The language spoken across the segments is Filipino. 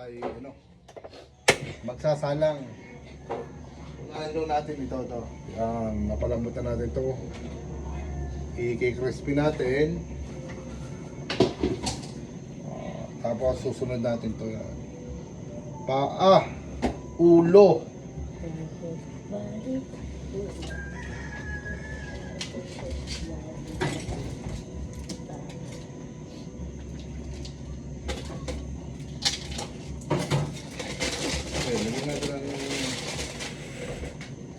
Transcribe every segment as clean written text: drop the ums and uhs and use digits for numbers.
tayo magsasalang. Unahin natin ito. Yan, napalambutan natin ito. I-crispy natin. Tapos susunod natin ito. Yan. Paa, ulo. Lagyan natin ang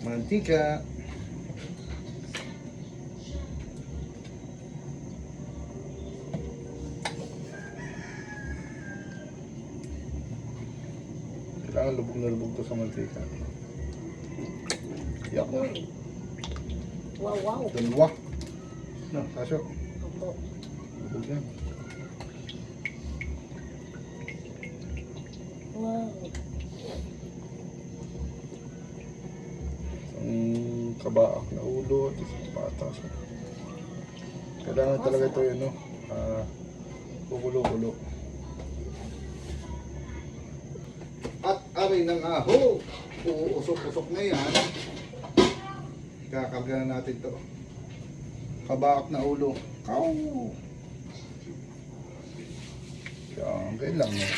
mantika. Kailangan lubog na lubog to sa mantika. Yak na. Wow. Dalawa. No, Tasyo. Opo. Lubog yan. Wow. Isang kabaak na ulo at isang patas. Kailangan talaga ito yun, kukulo-kulo. At aray ng aho, uusok-usok na yan. Kakarga na natin ito. Kabaak na ulo. Kaw! Yan, kailangan.